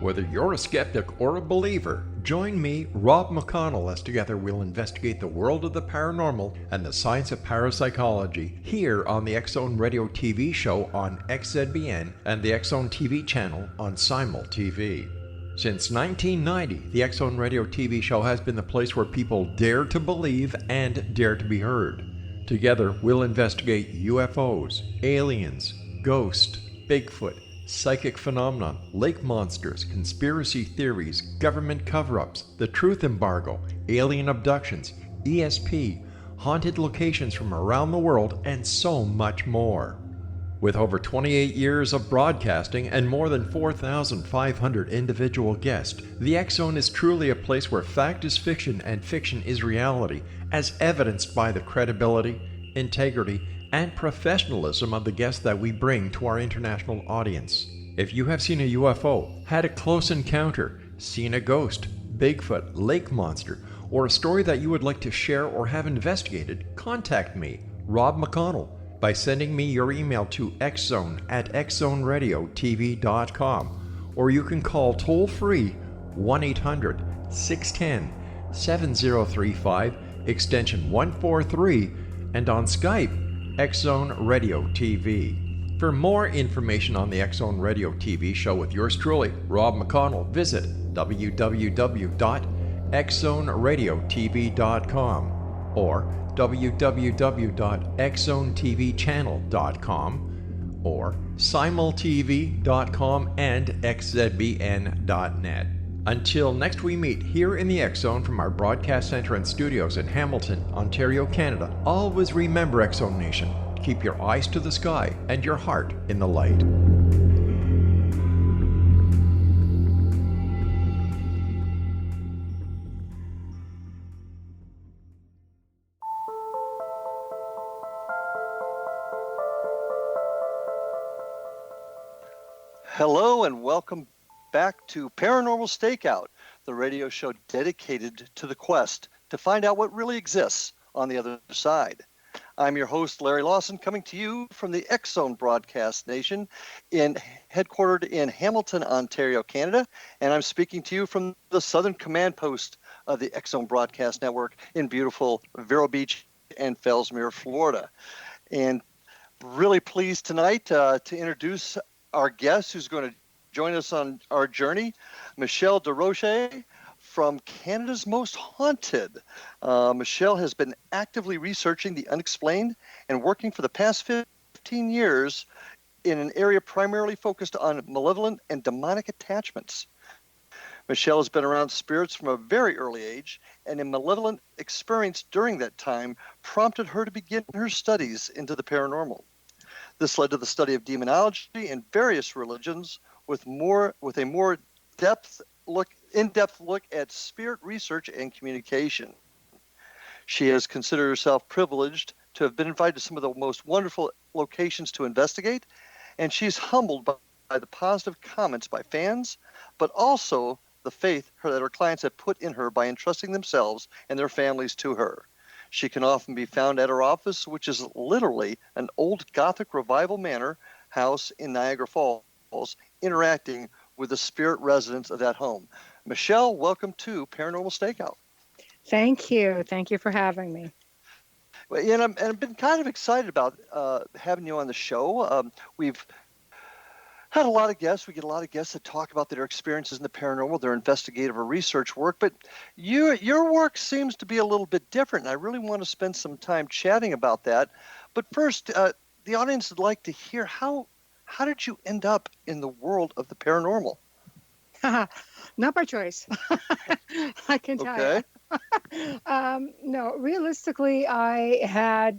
Whether you're a skeptic or a believer, join me, Rob McConnell, as together we'll investigate the world of the paranormal and the science of parapsychology here on the X-Zone Radio TV show on XZBN and the X-Zone TV channel on Simul TV. Since 1990, the X-Zone Radio TV show has been the place where people dare to believe and dare to be heard. Together, we'll investigate UFOs, aliens, ghosts, Bigfoot, psychic phenomena, lake monsters, conspiracy theories, government cover-ups, the truth embargo, alien abductions, ESP, haunted locations from around the world, and so much more. With over 28 years of broadcasting and more than 4,500 individual guests, the X-Zone is truly a place where fact is fiction and fiction is reality, as evidenced by the credibility, integrity, and professionalism of the guests that we bring to our international audience. If you have seen a UFO, had a close encounter, seen a ghost, Bigfoot, lake monster, or a story that you would like to share or have investigated, contact me, Rob McConnell, by sending me your email to xzone@xzoneradiotv.com, or you can call toll-free 1-800-610-7035, extension 143, and on Skype, X-Zone Radio TV. For more information on the X-Zone Radio TV show with yours truly, Rob McConnell, visit www.xzoneradiotv.com or www.xzonetvchannel.com or simultv.com and xzbn.net. Until next we meet here in the X-Zone from our broadcast center and studios in Hamilton, Ontario, Canada, always remember, X-Zone Nation, keep your eyes to the sky and your heart in the light. Hello and welcome back to Paranormal Stakeout, the radio show dedicated to the quest to find out what really exists on the other side. I'm your host, Larry Lawson, coming to you from the X-Zone Broadcast Nation, headquartered in Hamilton, Ontario, Canada, and I'm speaking to you from the Southern Command Post of the X-Zone Broadcast Network in beautiful Vero Beach and Fellsmere, Florida. And really pleased tonight to introduce our guest who's going to join us on our journey, Michelle Desrochers from Canada's Most Haunted. Michelle has been actively researching the unexplained and working for the past 15 years in an area primarily focused on malevolent and demonic attachments. Michelle has been around spirits from a very early age, and a malevolent experience during that time prompted her to begin her studies into the paranormal. This led to the study of demonology and various religions, with a more in-depth look at spirit research and communication. She has considered herself privileged to have been invited to some of the most wonderful locations to investigate, and she's humbled by the positive comments by fans, but also the faith that her clients have put in her by entrusting themselves and their families to her. She can often be found at her office, which is literally an old Gothic revival manor house in Niagara Falls, interacting with the spirit residents of that home. Michelle, welcome to Paranormal Stakeout. Thank you. Thank you for having me. Well, and I've been kind of excited about having you on the show. We've had a lot of guests. We get a lot of guests that talk about their experiences in the paranormal, their investigative or research work. But your work seems to be a little bit different, and I really want to spend some time chatting about that. But first, the audience would like to hear how did you end up in the world of the paranormal? Not by choice. I can tell you. No, realistically, I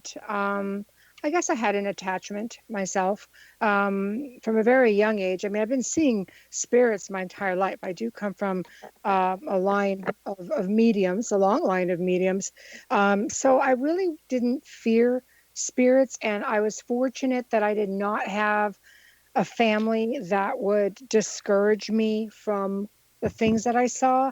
guess I had an attachment myself from a very young age. I mean, I've been seeing spirits my entire life. I do come from a line of mediums, a long line of mediums. So I really didn't fear spirits, and I was fortunate that I did not have a family that would discourage me from the things that I saw.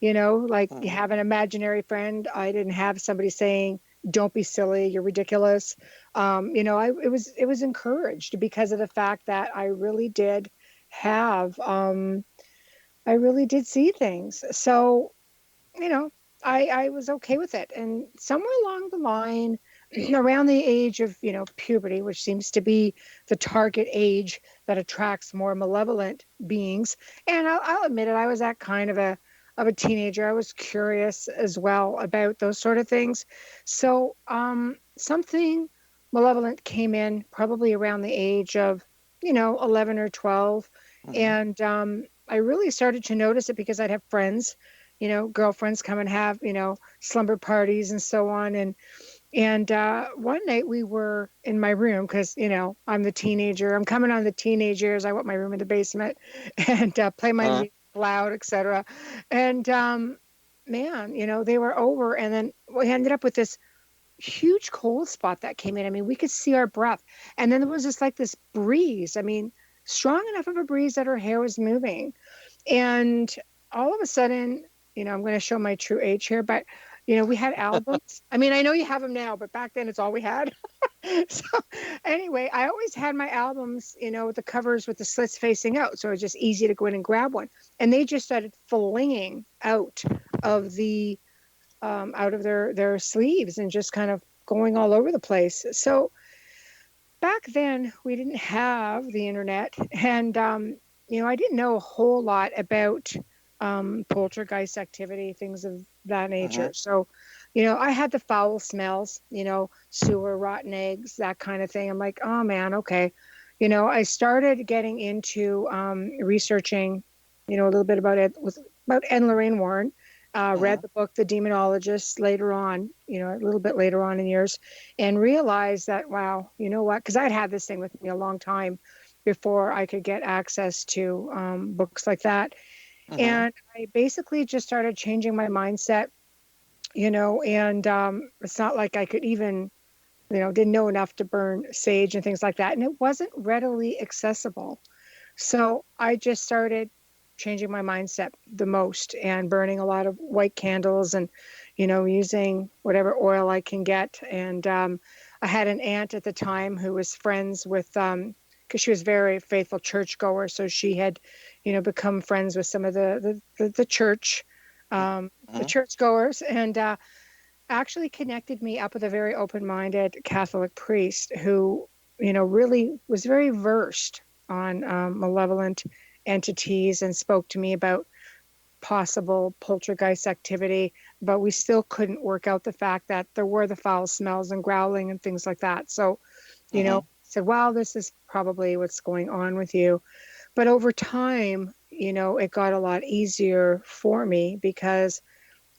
You know, like you have an imaginary friend. I didn't have somebody saying, "Don't be silly, you're ridiculous." It was encouraged because of the fact that I really did have I really did see things. So, you know, I was okay with it. And somewhere along the line, around the age of, puberty, which seems to be the target age that attracts more malevolent beings. And I'll admit it, I was that kind of a teenager. I was curious as well about those sort of things. So something malevolent came in probably around the age of, 11 or 12. Mm-hmm. And I really started to notice it because I'd have friends, girlfriends come and have, slumber parties and so on. And one night we were in my room because, I'm the teenager. I'm coming on the teenage years. I want my room in the basement and play my Uh-huh. music loud, etc. And man, they were over. And then we ended up with this huge cold spot that came in. I mean, we could see our breath. And then there was just like this breeze. I mean, strong enough of a breeze that her hair was moving. And all of a sudden, I'm going to show my true age here, but we had albums. I mean, I know you have them now, but back then it's all we had. So anyway, I always had my albums, with the covers with the slits facing out. So it was just easy to go in and grab one. And they just started flinging of the out of their sleeves and just kind of going all over the place. So back then we didn't have the internet, and I didn't know a whole lot about poltergeist activity, things of that nature. Mm-hmm. So, I had the foul smells, sewer, rotten eggs, that kind of thing. I'm like, oh man, okay. I started getting into researching, a little bit about it with about Ed and Lorraine Warren. Mm-hmm. Read the book The Demonologist later on, a little bit later on in years, and realized that, wow, you know what? Because I'd had this thing with me a long time before I could get access to books like that. Mm-hmm. And I basically just started changing my mindset, and it's not like I could even, didn't know enough to burn sage and things like that. And it wasn't readily accessible. So I just started changing my mindset the most and burning a lot of white candles and, using whatever oil I can get. And I had an aunt at the time who was friends with, because she was a very faithful churchgoer. So she had, become friends with some of the church, the Mm-hmm. churchgoers, and actually connected me up with a very open-minded Catholic priest who, really was very versed on malevolent entities and spoke to me about possible poltergeist activity, but we still couldn't work out the fact that there were the foul smells and growling and things like that. So, Mm-hmm. said, well, this is probably what's going on with you. But over time, it got a lot easier for me because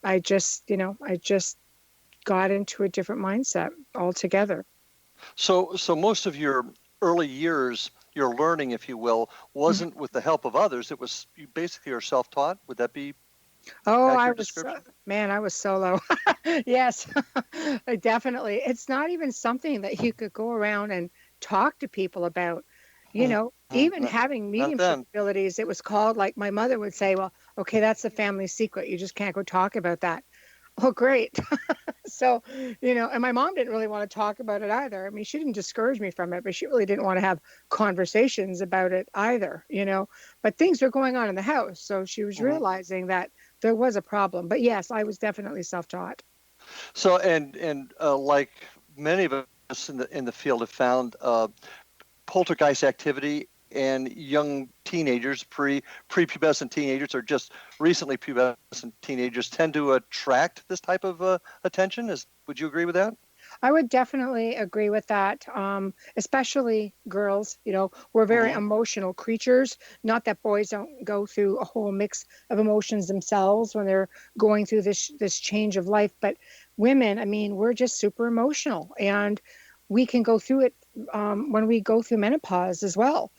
I just got into a different mindset altogether. So most of your early years, your learning, if you will, Mhm. wasn't with the help of others. It was you basically are self-taught. Would that be Oh, accurate description? man, I was solo. Yes, definitely. It's not even something that you could go around and talk to people about. Mm-hmm. Even having Not mediumship then. abilities, it was called, like my mother would say, well, okay, that's the family secret. You just can't go talk about that. Oh, great. So, and my mom didn't really want to talk about it either. I mean, she didn't discourage me from it, but she really didn't want to have conversations about it either. But things were going on in the house. So she was Mm-hmm. realizing that there was a problem. But yes, I was definitely self-taught. So and like many of us in the field have found poltergeist activity and young teenagers, prepubescent teenagers, or just recently pubescent teenagers tend to attract this type of attention. Would you agree with that? I would definitely agree with that, especially girls. We're very Mm-hmm. emotional creatures. Not that boys don't go through a whole mix of emotions themselves when they're going through this change of life, but women, I mean, we're just super emotional, and we can go through it when we go through menopause as well.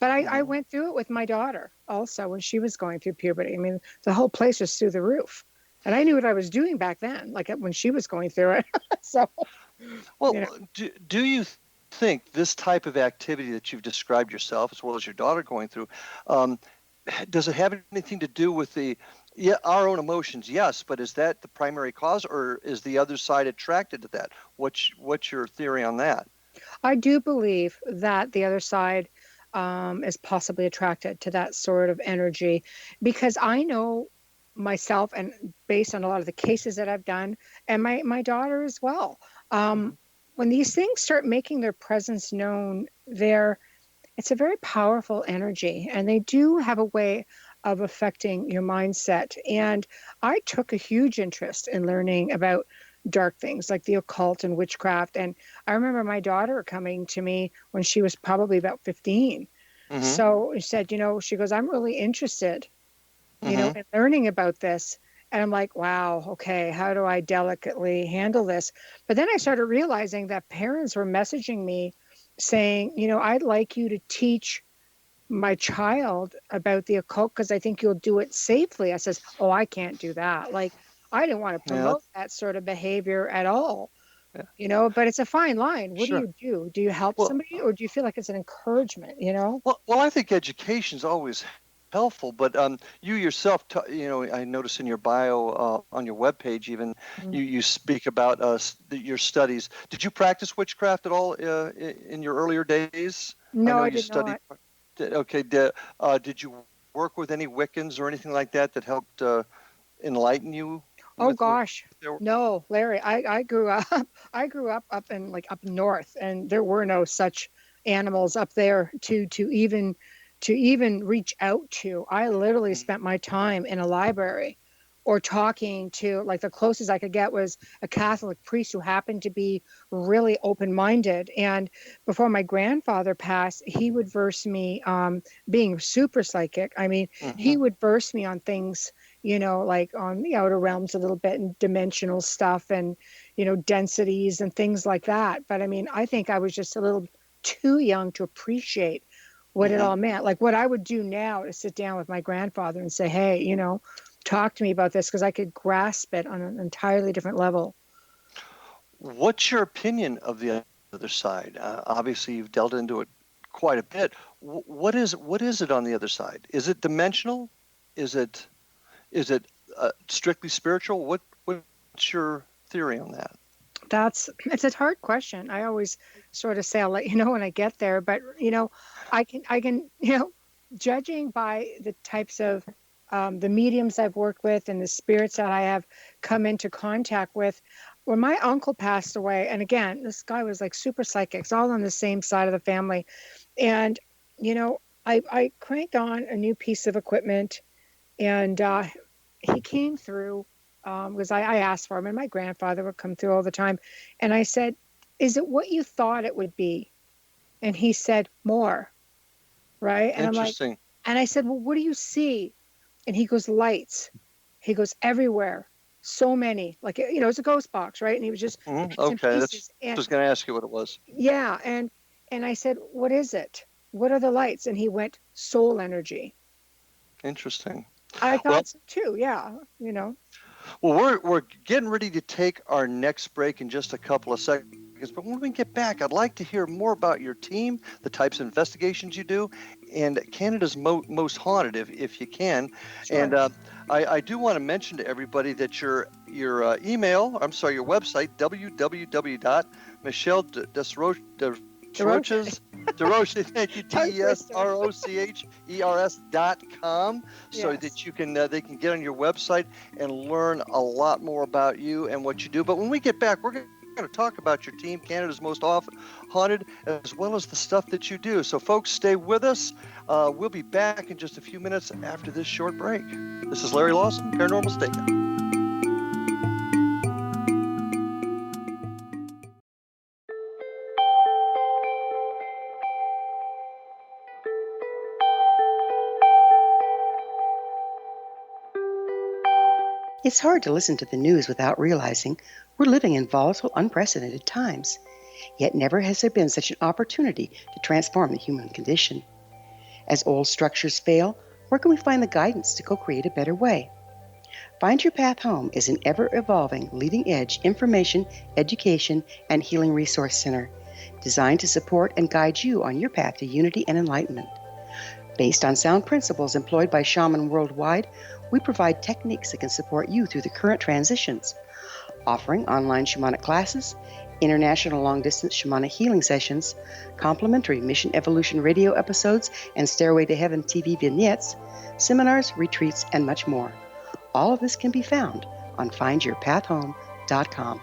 But I Mm-hmm. went through it with my daughter also when she was going through puberty. I mean, the whole place was through the roof. And I knew what I was doing back then, like when she was going through it. So, you know. Well, do you think this type of activity that you've described yourself, as well as your daughter going through, um, does it have anything to do with our own emotions? Yes, but is that the primary cause, or is the other side attracted to that? What's your theory on that? I do believe that the other side is possibly attracted to that sort of energy, because I know myself, and based on a lot of the cases that I've done, and my daughter as well, when these things start making their presence known, it's a very powerful energy, and they do have a way of affecting your mindset. And I took a huge interest in learning about dark things like the occult and witchcraft. And I remember my daughter coming to me when she was probably about 15. So she said, she goes, I'm really interested, in learning about this. And I'm like, wow, okay, how do I delicately handle this? But then I started realizing that parents were messaging me saying, I'd like you to teach my child about the occult because I think you'll do it safely. I says, oh, I can't do that. Like, I didn't want to promote that sort of behavior at all, but it's a fine line. What do you do? Do you help somebody, or do you feel like it's an encouragement, Well, I think education is always helpful, but you yourself, I notice in your bio on your webpage even, you speak about your studies. Did you practice witchcraft at all in your earlier days? No, I did not. Okay. Did you work with any Wiccans or anything like that helped enlighten you? Oh gosh, no, Larry. I grew up in up north, and there were no such animals up there to even reach out to. I literally spent my time in a library or talking to, like, the closest I could get was a Catholic priest who happened to be really open-minded. And before my grandfather passed, he would verse me, being super psychic. I mean, he would verse me on things, like on the outer realms a little bit, and dimensional stuff, and, densities and things like that. But I mean, I think I was just a little too young to appreciate what it all meant. Like, what I would do now is sit down with my grandfather and say, hey, talk to me about this, because I could grasp it on an entirely different level. What's your opinion of the other side? Obviously, you've delved into it quite a bit. What is it on the other side? Is it dimensional? Is it strictly spiritual? What's your theory on that? It's a hard question. I always sort of say I'll let you know when I get there, but I can judging by the types of the mediums I've worked with and the spirits that I have come into contact with. When my uncle passed away, and again, this guy was like super psychic, it's all on the same side of the family, and I cranked on a new piece of equipment, and he came through. Because I asked for him, and my grandfather would come through all the time. And I said, is it what you thought it would be? And he said, more. Right? And Interesting. I'm like, and I said, well, what do you see? And he goes, lights. He goes, everywhere. So many. Like, it's a ghost box, right? And he was just okay. That's just going to ask you what it was. Yeah. And I said, what is it? What are the lights? And he went, soul energy. Interesting. I thought so too. Yeah. Well, we're getting ready to take our next break in just a couple of seconds. But when we get back, I'd like to hear more about your team, the types of investigations you do, and Canada's most haunted, if you can. Sure. And I do want to mention to everybody that your website, www.Desrochers, thank you, DESROCHERS.com, so that you can they can get on your website and learn a lot more about you and what you do. But when we get back, we're going to talk about your team, Canada's most often haunted, as well as the stuff that you do. So folks, stay with us. We'll be back in just a few minutes after this short break. This is Larry Lawson, Paranormal Stakeout. It's hard to listen to the news without realizing we're living in volatile, unprecedented times. Yet never has there been such an opportunity to transform the human condition. As old structures fail, where can we find the guidance to co-create a better way? Find Your Path Home is an ever-evolving, leading-edge information, education, and healing resource center designed to support and guide you on your path to unity and enlightenment. Based on sound principles employed by shaman worldwide, we provide techniques that can support you through the current transitions, offering online shamanic classes, international long-distance shamanic healing sessions, complimentary Mission Evolution radio episodes and Stairway to Heaven TV vignettes, seminars, retreats, and much more. All of this can be found on findyourpathhome.com.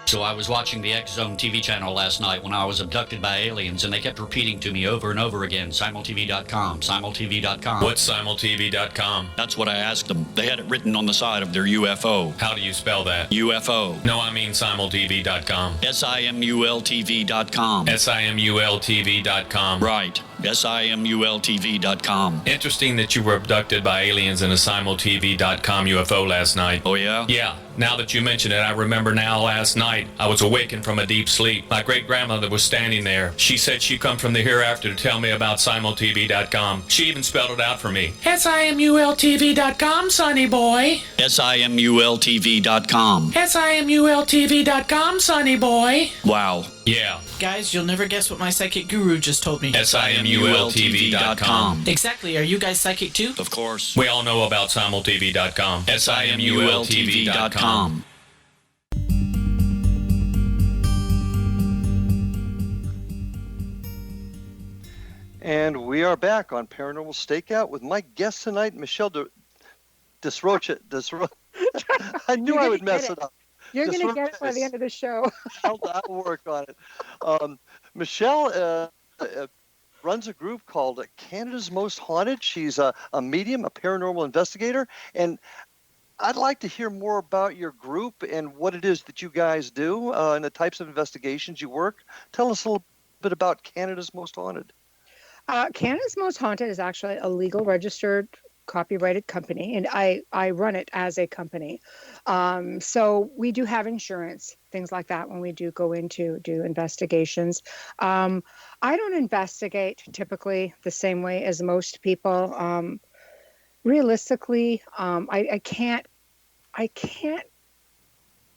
So I was watching the X Zone TV channel last night when I was abducted by aliens, and they kept repeating to me over and over again, simultv.com, simultv.com. What's simultv.com? That's what I asked them. They had it written on the side of their UFO. How do you spell that? UFO. No, I mean simultv.com. simultv.com. simultv.com. Right. simultv.com. Interesting that you were abducted by aliens in a simultv.com UFO last night. Oh, yeah? Yeah. Now that you mention it, I remember now last night I was awakened from a deep sleep. My great-grandmother was standing there. She said she'd come from the hereafter to tell me about simultv.com. She even spelled it out for me. simultv.com, sonny boy. simultv.com. simultv.com, sonny boy. Wow. Yeah. Guys, you'll never guess what my psychic guru just told me. simultv.com. Exactly. Are you guys psychic too? Of course. We all know about simultv.com. simultv.com. And we are back on Paranormal Stakeout with my guest tonight, Michelle Desrochers. I knew I would mess it up. You're going to get it by the end of the show. I'll work on it. Michelle runs a group called Canada's Most Haunted. She's a medium, a paranormal investigator, and I'd like to hear more about your group and what it is that you guys do and the types of investigations you work. Tell us a little bit about Canada's Most Haunted. Canada's Most Haunted is actually a legal registered copyrighted company, and I run it as a company. So we do have insurance, things like that, when we do go in to do investigations. I don't investigate typically the same way as most people. Realistically, I can't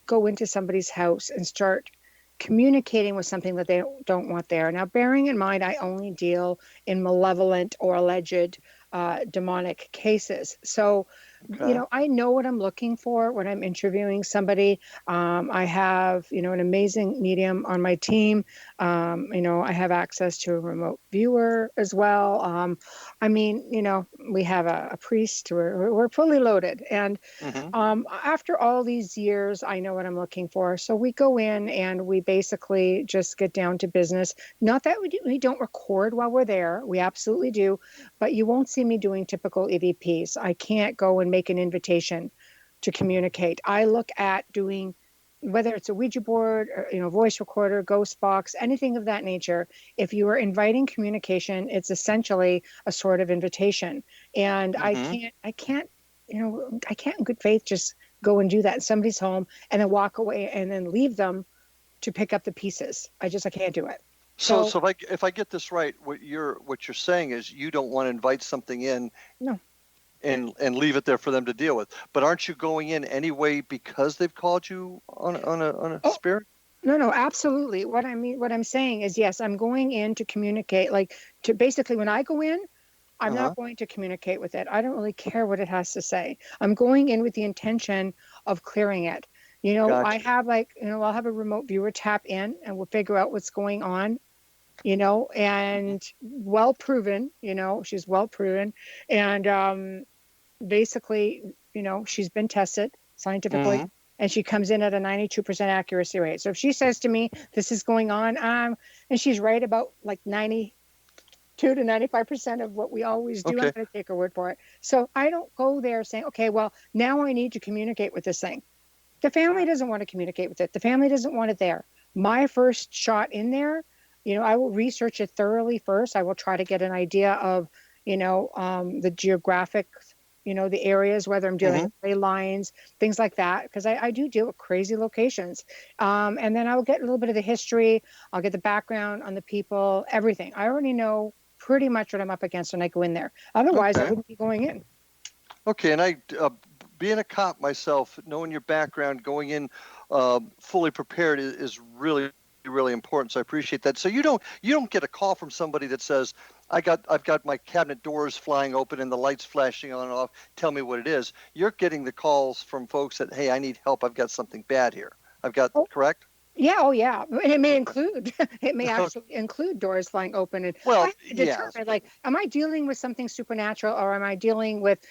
go into somebody's house and start communicating with something that they don't want there. Now, bearing in mind, I only deal in malevolent or alleged demonic cases. So, I know what I'm looking for when I'm interviewing somebody. I have, an amazing medium on my team. I have access to a remote viewer as well. We have a priest. We're fully loaded. And after all these years, I know what I'm looking for. So we go in and we basically just get down to business. Not that we don't record while we're there. We absolutely do. But you won't see me doing typical EVPs. I can't go and make an invitation to communicate. I look at doing, whether it's a Ouija board or, voice recorder, ghost box, anything of that nature. If you are inviting communication, it's essentially a sort of invitation. And I can't in good faith just go and do that in somebody's home and then walk away and then leave them to pick up the pieces. I can't do it. So if I get this right, what you're saying is you don't want to invite something in, no, and leave it there for them to deal with. But aren't you going in anyway because they've called you on a spirit? No, absolutely. What I'm saying is, yes, I'm going in to communicate. To basically, when I go in, I'm not going to communicate with it. I don't really care what it has to say. I'm going in with the intention of clearing it. Gotcha. I have I'll have a remote viewer tap in and we'll figure out what's going on. And well proven, she's well proven. And basically, she's been tested scientifically and she comes in at a 92% accuracy rate. So if she says to me, this is going on, and she's right about 92 to 95% of what we always do, I'm going to take her word for it. So I don't go there saying, okay, well, now I need to communicate with this thing. The family doesn't want to communicate with it. The family doesn't want it there. My first shot in there, I will research it thoroughly first. I will try to get an idea of, the geographic, the areas, whether I'm dealing with ley lines, things like that, because I do deal with crazy locations. And then I will get a little bit of the history. I'll get the background on the people, everything. I already know pretty much what I'm up against when I go in there. Otherwise, I wouldn't be going in. Okay, and I, being a cop myself, knowing your background, going in fully prepared is really, really important. So I appreciate that. So you don't get a call from somebody that says, I've got my cabinet doors flying open and the lights flashing on and off. Tell me what it is. You're getting the calls from folks that, hey, I need help. I've got something bad here. I've got Oh, correct? yeah, oh yeah. And it may include, it may actually include doors flying open. And I Well, have to yes. determine, like, am I dealing with something supernatural, or am I dealing with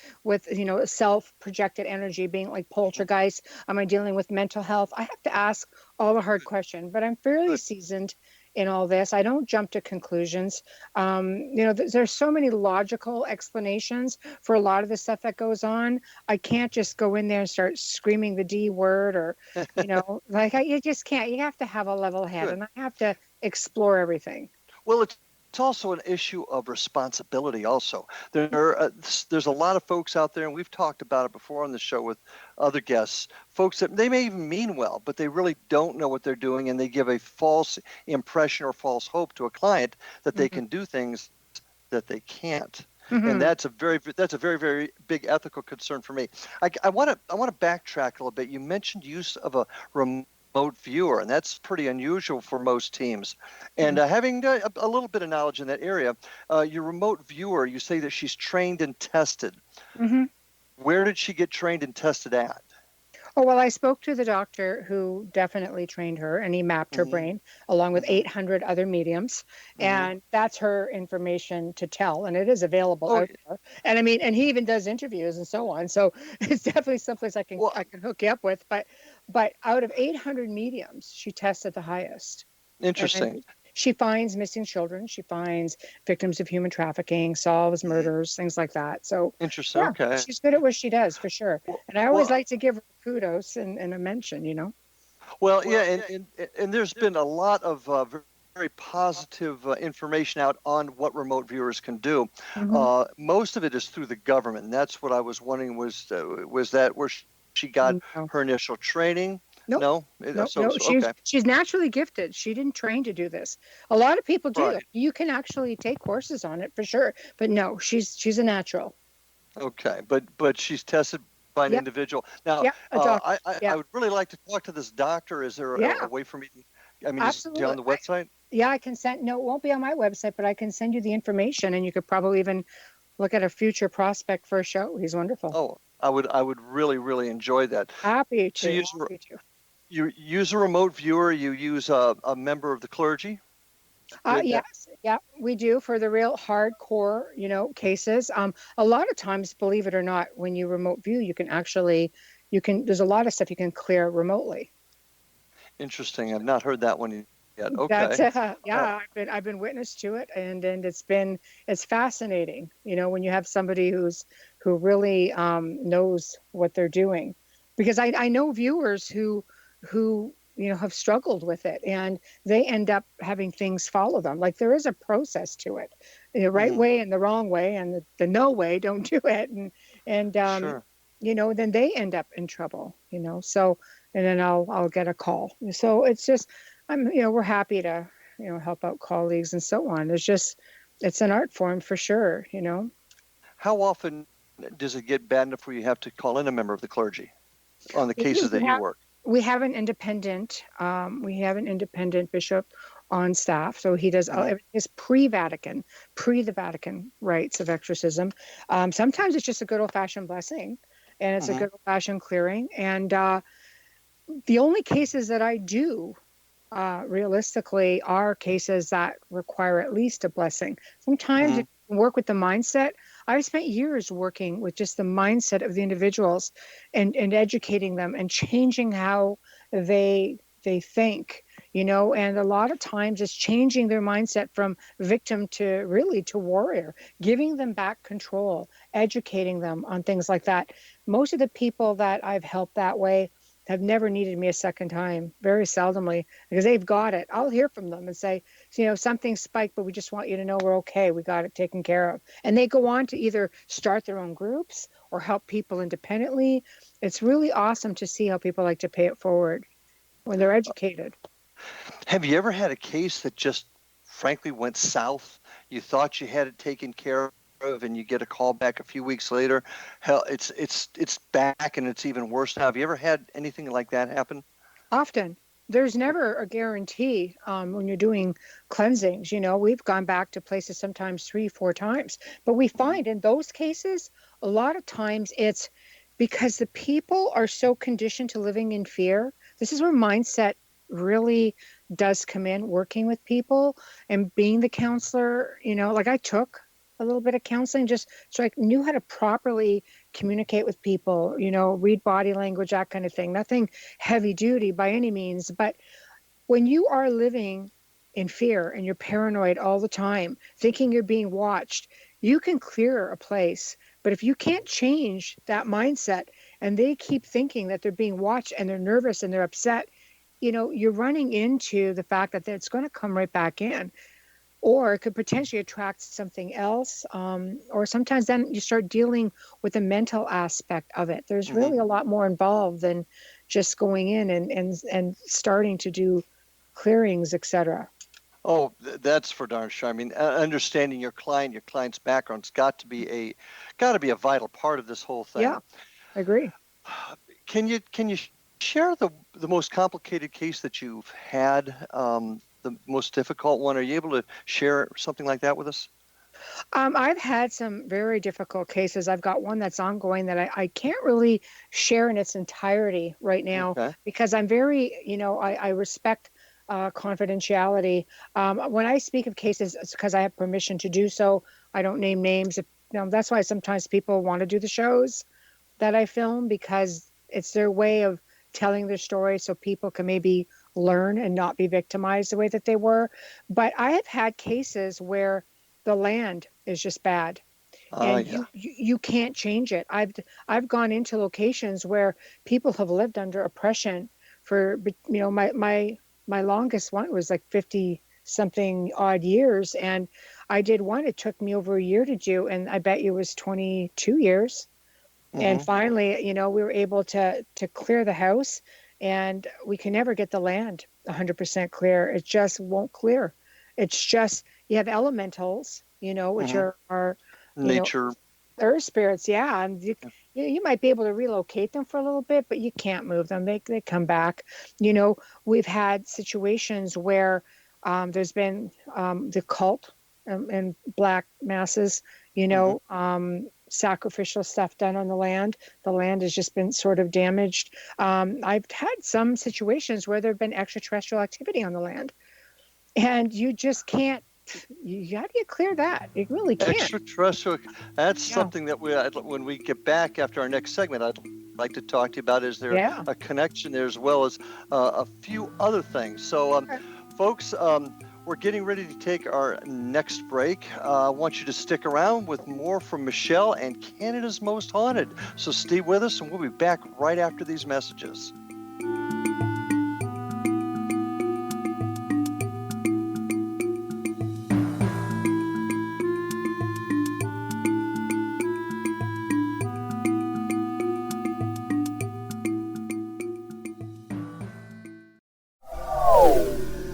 self-projected energy, being like poltergeist? Am I dealing with mental health? I have to ask all the hard questions, but I'm fairly Good. seasoned in all this. I don't jump to conclusions. There's so many logical explanations for a lot of the stuff that goes on. I can't just go in there and start screaming the D word, or you just can't. You have to have a level head, Good. and I have to explore everything. Well, it's also an issue of responsibility. Also, there's a lot of folks out there, and we've talked about it before on the show with other guests. Folks that they may even mean well, but they really don't know what they're doing, and they give a false impression or false hope to a client that they can do things that they can't. And that's a very very big ethical concern for me. I want to backtrack a little bit. You mentioned use of a remote viewer, and that's pretty unusual for most teams. And having a little bit of knowledge in that area, your remote viewer, you say that she's trained and tested. Where did she get trained and tested at? Oh, well, I spoke to the doctor who definitely trained her, and he mapped her brain along with 800 other mediums. And that's her information to tell. And it is available out there. And I mean, and he even does interviews and so on. So it's definitely someplace I can hook you up with. But out of 800 mediums, she tested the highest. Interesting. And she finds missing children. She finds victims of human trafficking, solves murders, things like that. So interesting. Yeah, Okay. she's good at what she does, for sure. And I always like to give her kudos and a mention. Well, yeah, and there's been a lot of very positive information out on what remote viewers can do. Most of it is through the government, and that's what I was wondering was that where she got her initial training? Nope. No? No. She's naturally gifted. She didn't train to do this. A lot of people do. Right. You can actually take courses on it for sure, but no, she's a natural. Okay, but she's tested by an individual. Now, a doctor. I would really like to talk to this doctor. Is there a way for me to, Absolutely. Is it on the website? I can send, no, it won't be on my website, but I can send you the information, and you could probably even look at a future prospect for a show. He's wonderful. Oh, I would really, really enjoy that. Happy to. So you use a remote viewer, you use a member of the clergy? Yes, we do for the real hardcore, cases. A lot of times, believe it or not, when you remote view, there's a lot of stuff you can clear remotely. Interesting. I've not heard that one yet. Okay. I've been witness to it, and it's fascinating, when you have somebody who really knows what they're doing, because I know viewers who have struggled with it, and they end up having things follow them. Like, there is a process to it, the right way and the wrong way, and the no way, don't do it. And sure. Then they end up in trouble, so, and then I'll get a call. So it's just, we're happy to, help out colleagues and so on. It's an art form for sure, How often does it get bad enough where you have to call in a member of the clergy on the cases that you work? We have an independent bishop on staff, so he does his pre-the Vatican rites of exorcism. Sometimes it's just a good old-fashioned blessing, and it's a good old-fashioned clearing. And the only cases that I do, realistically, are cases that require at least a blessing. Sometimes if you work with the mindset. I've spent years working with just the mindset of the individuals, and educating them and changing how they think, and a lot of times it's changing their mindset from victim to warrior, giving them back control, educating them on things like that. Most of the people that I've helped that way have never needed me a second time, very seldomly, because they've got it. I'll hear from them and say, something spiked, but we just want you to know we're okay. We got it taken care of. And they go on to either start their own groups or help people independently. It's really awesome to see how people like to pay it forward when they're educated. Have you ever had a case that just frankly went south? You thought you had it taken care of, and you get a call back a few weeks later. Hell, it's back, and it's even worse now. Have you ever had anything like that happen? Often. There's never a guarantee when you're doing cleansings. We've gone back to places sometimes 3-4 times, but we find in those cases, a lot of times it's because the people are so conditioned to living in fear this is where mindset really does come in, working with people and being the counselor. Like I took a little bit of counseling just so I knew how to properly communicate with people, read body language, that kind of thing. Nothing heavy duty by any means. But when you are living in fear and you're paranoid all the time, thinking you're being watched, you can clear a place. But if you can't change that mindset and they keep thinking that they're being watched and they're nervous and they're upset, you're running into the fact that it's going to come right back in, or it could potentially attract something else. Or sometimes then you start dealing with the mental aspect of it. There's really a lot more involved than just going in and starting to do clearings, etc. Oh, that's for darn sure. I mean, understanding your client's background's got to be a vital part of this whole thing. Yeah, I agree. Can you share the most complicated case that you've had, the most difficult one? Are you able to share something like that with us? I've had some very difficult cases. I've got one that's ongoing that I can't really share in its entirety right now because I'm very, I respect confidentiality. When I speak of cases, it's because I have permission to do so. I don't name names. That's why sometimes people want to do the shows that I film, because it's their way of telling their story so people can maybe learn and not be victimized the way that they were. But I have had cases where the land is just bad. And you can't change it. I've gone into locations where people have lived under oppression for, my longest one was like 50 something odd years. And I did one, it took me over a year to do, and I bet you it was 22 years. And finally, we were able to clear the house, and we can never get the land 100% clear. It just won't clear. It's just, you have elementals, which are nature, earth spirits. Yeah. And you might be able to relocate them for a little bit, but you can't move them. They come back. We've had situations where there's been the cult and black masses, sacrificial stuff done on the land. The land has just been sort of damaged. I've had some situations where there have been extraterrestrial activity on the land, and you just can't. How do you clear that? You really can't. Extraterrestrial. That's something that when we get back after our next segment, I'd like to talk to you about. Is there a connection there, as well as a few other things? So, folks, we're getting ready to take our next break. I want you to stick around with more from Michelle and Canada's Most Haunted. So stay with us, and we'll be back right after these messages.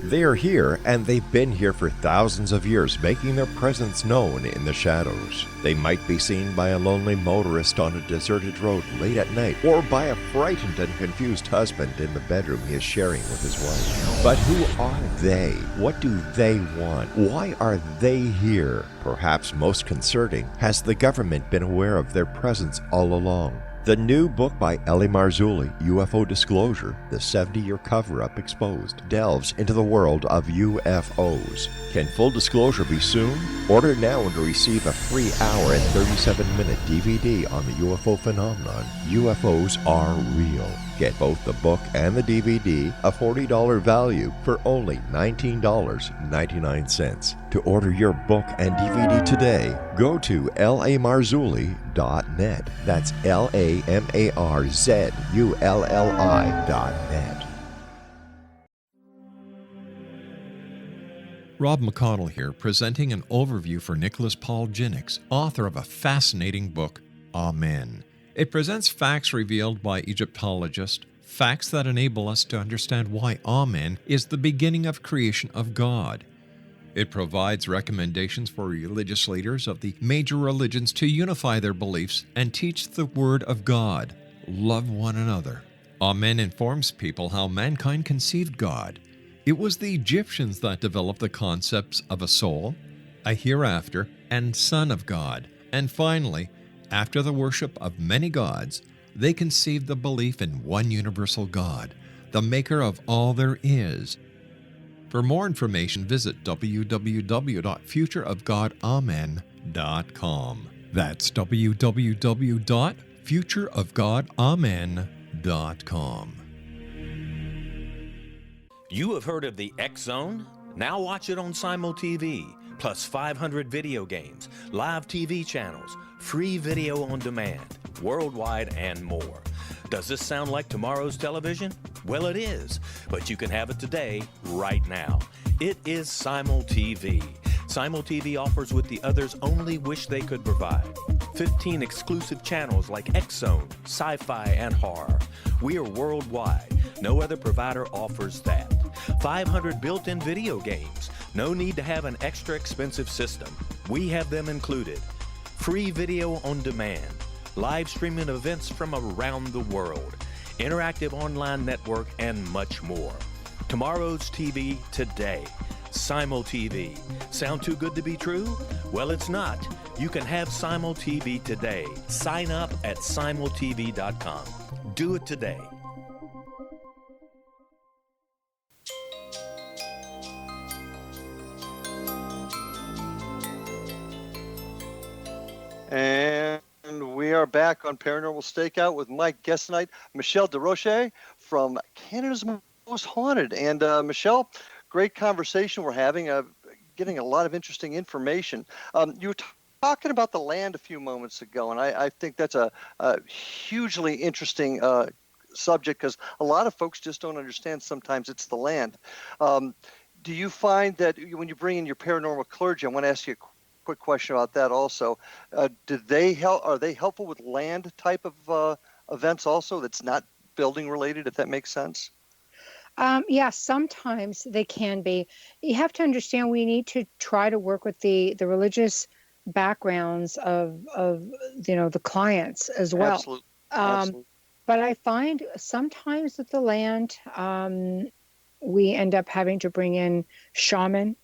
They are here, and they've been here for thousands of years, making their presence known in the shadows. They might be seen by a lonely motorist on a deserted road late at night, or by a frightened and confused husband in the bedroom he is sharing with his wife. But who are they? What do they want? Why are they here? Perhaps most concerning, has the government been aware of their presence all along? The new book by Ellie Marzulli, UFO Disclosure, the 70-year cover-up exposed, delves into the world of UFOs. Can full disclosure be soon? Order now and receive a free hour and 37-minute DVD on the UFO phenomenon. UFOs are real. Get both the book and the DVD, a $40 value, for only $19.99. To order your book and DVD today, go to lamarzulli.net. That's LAMARZULLI.net. Rob McConnell here, presenting an overview for Nicholas Paul Jennings, author of a fascinating book, Amen. It presents facts revealed by Egyptologists, facts that enable us to understand why Amen is the beginning of creation of God. It provides recommendations for religious leaders of the major religions to unify their beliefs and teach the Word of God. Love one another. Amen informs people how mankind conceived God. It was the Egyptians that developed the concepts of a soul, a hereafter, and Son of God. And finally, after the worship of many gods, they conceived the belief in one universal God, the maker of all there is. For more information, visit www.futureofgodamen.com. That's www.futureofgodamen.com. You have heard of the X Zone? Now watch it on Simul TV, plus 500 video games, live TV channels, free video on demand, worldwide, and more. Does this sound like tomorrow's television? Well, it is, but you can have it today, right now. It is Simul TV. Simul TV offers what the others only wish they could provide. 15 exclusive channels like X Zone, sci-fi, and horror. We are worldwide. No other provider offers that. 500 built-in video games. No need to have an extra expensive system. We have them included. Free video on demand. Live streaming events from around the world. Interactive online network, and much more. Tomorrow's TV today. Simul TV. Sound too good to be true? Well, it's not. You can have Simul TV today. Sign up at simultv.com. Do it today. And we are back on Paranormal Stakeout with my guest tonight, Michelle Desrochers from Canada's Most Haunted. And Michelle, great conversation we're having, getting a lot of interesting information. You were talking about the land a few moments ago, and I think that's a hugely interesting subject, because a lot of folks just don't understand sometimes it's the land. Do you find that when you bring in your paranormal clergy, I want to ask you a quick question about that also. Do they help? Are they helpful with land type of events also? That's not building related, if that makes sense. Yeah, sometimes they can be. You have to understand we need to try to work with the religious backgrounds of the clients as well. Absolutely. Absolutely. But I find sometimes with the land, we end up having to bring in shaman.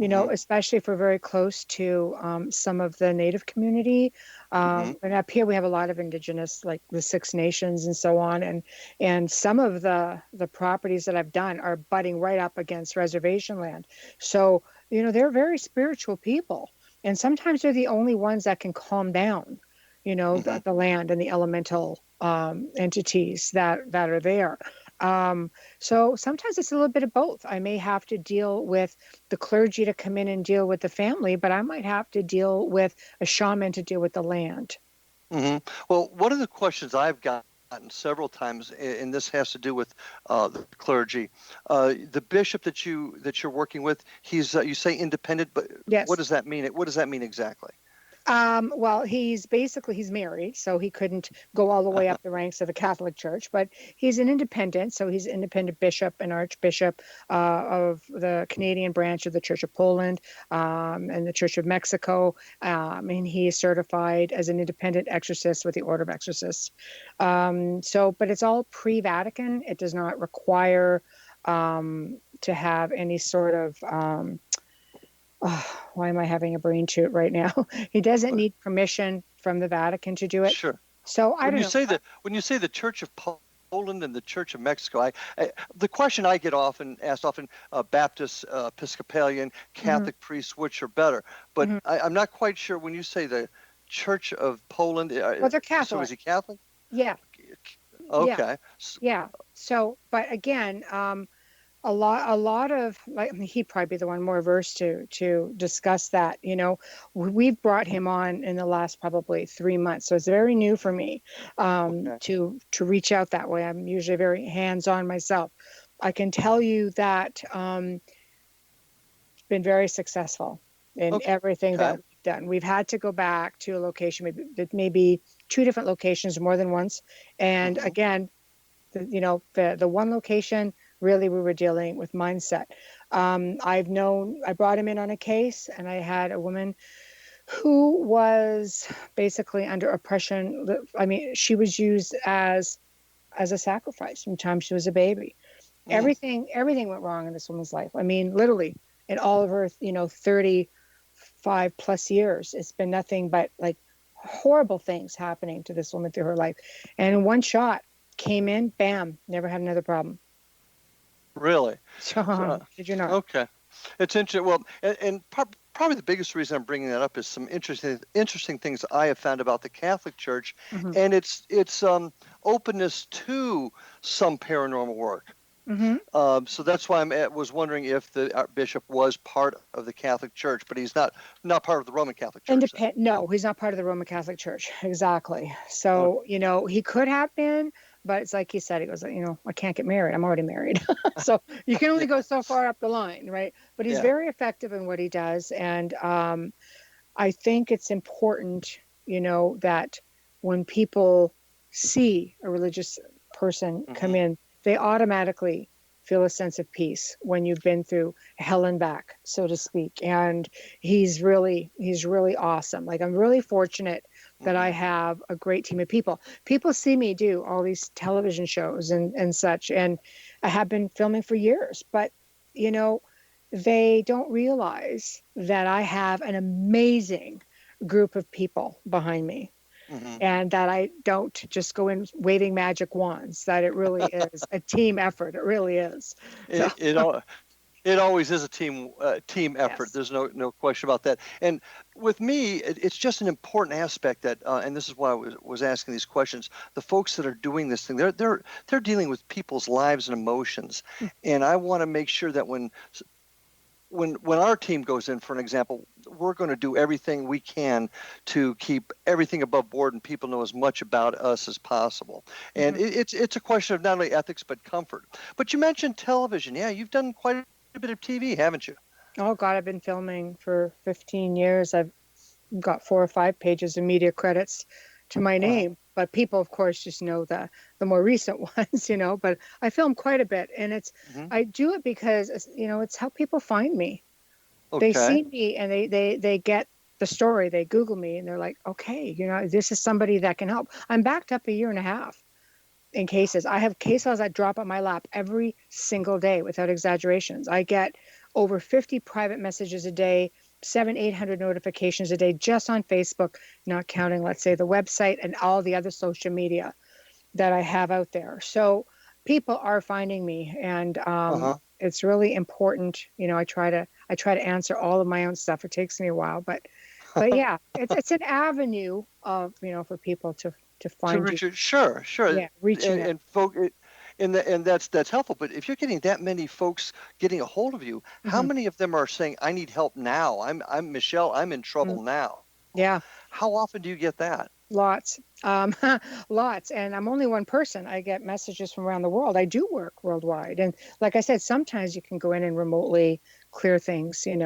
Especially if we're very close to some of the native community. And up here we have a lot of indigenous, like the Six Nations and so on. And some of the properties that I've done are butting right up against reservation land. So, they're very spiritual people. And sometimes they're the only ones that can calm down, the land and the elemental entities that are there. So sometimes it's a little bit of both. I may have to deal with the clergy to come in and deal with the family, but I might have to deal with a shaman to deal with the land. Well, one of the questions I've gotten several times, and this has to do with the clergy, the bishop that you're working with, he's you say independent, but yes. What does that mean? What does that mean exactly? Well, he's married, so he couldn't go all the way up the ranks of the Catholic Church, but he's an independent, so he's an independent bishop and archbishop of the Canadian branch of the Church of Poland and the Church of Mexico. And he is certified as an independent exorcist with the Order of Exorcists. But it's all pre-Vatican. It does not require to have any sort of why am I having a brain toot right now? He doesn't need permission from the Vatican to do it. Sure. So I don't know. When you say the Church of Poland and the Church of Mexico, the question I get asked often, Baptist, Episcopalian, Catholic priests, which are better? But I'm not quite sure when you say the Church of Poland. Well, they're Catholic. So is he Catholic? Yeah. Okay. Yeah. So, but again, a lot of, like, he'd probably be the one more versed to discuss that. We've brought him on in the last probably 3 months, so it's very new for me to reach out that way. I'm usually very hands-on myself. I can tell you that it's been very successful in everything that we've done. We've had to go back to a location, maybe 2 different locations, more than once, and again, the one location. Really, we were dealing with mindset. I brought him in on a case, and I had a woman who was basically under oppression. I mean, she was used as a sacrifice from the time she was a baby. Everything went wrong in this woman's life. I mean, literally, in all of her, 35 plus years, it's been nothing but like horrible things happening to this woman through her life. And in one shot, came in, bam, never had another problem. Really? Did you not? Okay. It's interesting. Well, and probably the biggest reason I'm bringing that up is some interesting things I have found about the Catholic Church, Mm-hmm. and its openness to some paranormal work. Mm-hmm. So that's why I was wondering if the Archbishop was part of the Catholic Church, but he's not part of the Roman Catholic Church. No, he's not part of the Roman Catholic Church. Exactly. So, he could have been, but it's like he said, he goes, I can't get married. I'm already married. So you can only go so far up the line, right? But he's very effective in what he does. And I think it's important, that when people see a religious person come in, they automatically feel a sense of peace when you've been through hell and back, so to speak. And he's really awesome. Like, I'm really fortunate that I have a great team of people. People see me do all these television shows and such, and I have been filming for years, but they don't realize that I have an amazing group of people behind me. And that I don't just go in waving magic wands, that it really is a team effort. It really is. It always is a team effort. Yes. There's no question about that. And with me, it's just an important aspect that, and this is why I was asking these questions. The folks that are doing this thing, they're dealing with people's lives and emotions, and I want to make sure that when our team goes in, for an example, we're going to do everything we can to keep everything above board and people know as much about us as possible. And it's a question of not only ethics but comfort. But you mentioned television. Yeah, you've done quite a bit of TV, haven't you? Oh, God, I've been filming for 15 years. I've got 4 or 5 pages of media credits to my name. But people, of course, just know the more recent ones, but I film quite a bit. And it's I do it because, it's how people find me. Okay. They see me and they get the story. They Google me and they're like, okay, this is somebody that can help. I'm backed up 1.5 years in cases. I have cases that drop on my lap every single day without exaggerations. I get over 50 private messages a day, 700-800 notifications a day just on Facebook, not counting, let's say, the website and all the other social media that I have out there. So people are finding me, and it's really important. I try to answer all of my own stuff. It takes me a while, but yeah, it's an avenue of for people to find you. Sure. Yeah, reaching and folk. And that's helpful. But if you're getting that many folks getting a hold of you, how many of them are saying, "I need help now. I'm Michelle. I'm in trouble now." Yeah. How often do you get that? Lots. Lots. And I'm only one person. I get messages from around the world. I do work worldwide. And like I said, sometimes you can go in and remotely clear things, and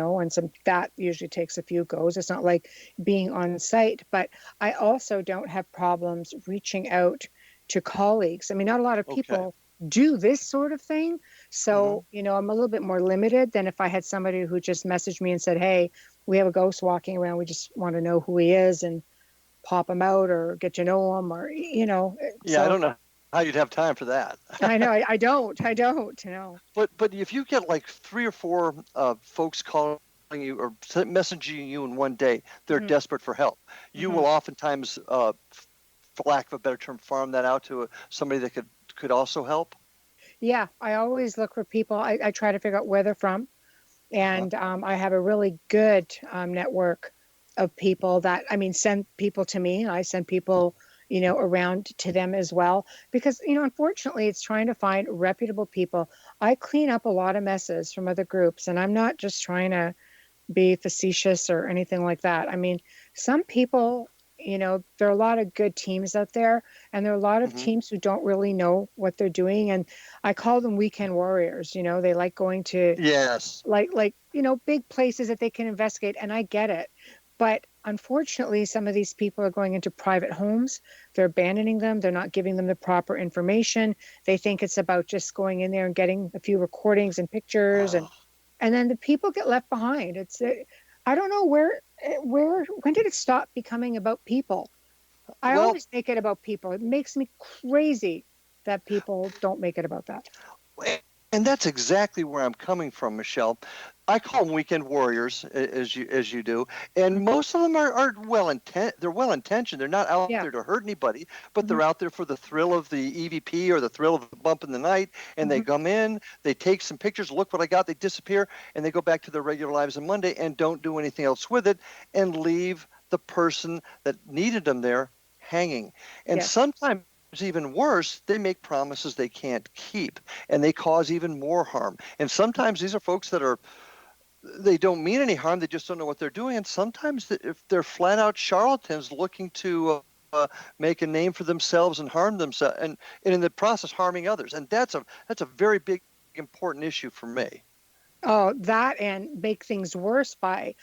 that usually takes a few goes. It's not like being on site. But I also don't have problems reaching out to colleagues. I mean, not a lot of people do this sort of thing. So, I'm a little bit more limited than if I had somebody who just messaged me and said, hey, we have a ghost walking around. We just want to know who he is and pop him out or get to know him or, Yeah, so, I don't know how you'd have time for that. I know. I don't. No. But if you get like 3 or 4 folks calling you or messaging you in one day, they're desperate for help. You will oftentimes, for lack of a better term, farm that out to somebody that could also help. Yeah, I always look for people. I try to figure out where they're from. And I have a really good network of people that, send people to me. I send people, around to them as well. Because, unfortunately, it's trying to find reputable people. I clean up a lot of messes from other groups, and I'm not just trying to be facetious or anything like that. Some people, there are a lot of good teams out there, and there are a lot of teams who don't really know what they're doing. And I call them weekend warriors. They like going to like big places that they can investigate. And I get it. But unfortunately, some of these people are going into private homes. They're abandoning them. They're not giving them the proper information. They think it's about just going in there and getting a few recordings and pictures. And then the people get left behind. I don't know when did it stop becoming about people? I always make it about people. It makes me crazy that people don't make it about that. And that's exactly where I'm coming from, Michelle. I call them weekend warriors, as you do, and most of them are They're well intentioned. They're not out there to hurt anybody, but they're out there for the thrill of the EVP or the thrill of the bump in the night. And they come in, they take some pictures. Look what I got. They disappear, and they go back to their regular lives on Monday and don't do anything else with it, and leave the person that needed them there hanging. And sometimes, even worse, they make promises they can't keep, and they cause even more harm. And sometimes these are folks that they don't mean any harm. They just don't know what they're doing. And sometimes if they're flat out charlatans looking to make a name for themselves and harm themselves, and in the process harming others. And that's a very big, important issue for me. Oh, that, and make things worse by,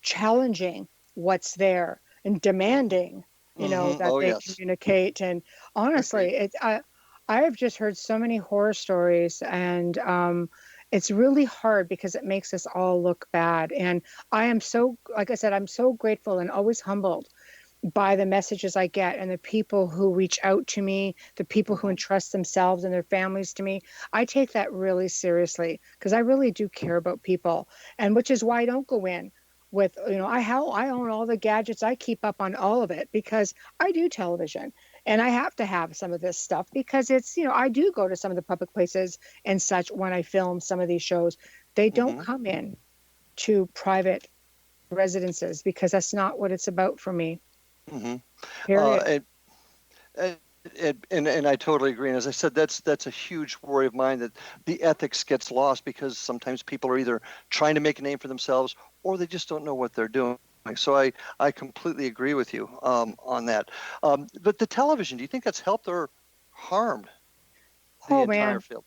challenging what's there and demanding, that they communicate. And honestly, I've just heard so many horror stories, and it's really hard because it makes us all look bad. And I am so, like I said, I'm so grateful and always humbled by the messages I get and the people who reach out to me, the people who entrust themselves and their families to me. I take that really seriously because I really do care about people, and which is why I don't go in with, I own all the gadgets. I keep up on all of it because I do television. And I have to have some of this stuff because it's, I do go to some of the public places and such when I film some of these shows. They don't come in to private residences because that's not what it's about for me. Period. And I totally agree. And as I said, that's a huge worry of mine, that the ethics gets lost because sometimes people are either trying to make a name for themselves or they just don't know what they're doing. So I completely agree with you on that. But the television, do you think that's helped or harmed the entire field?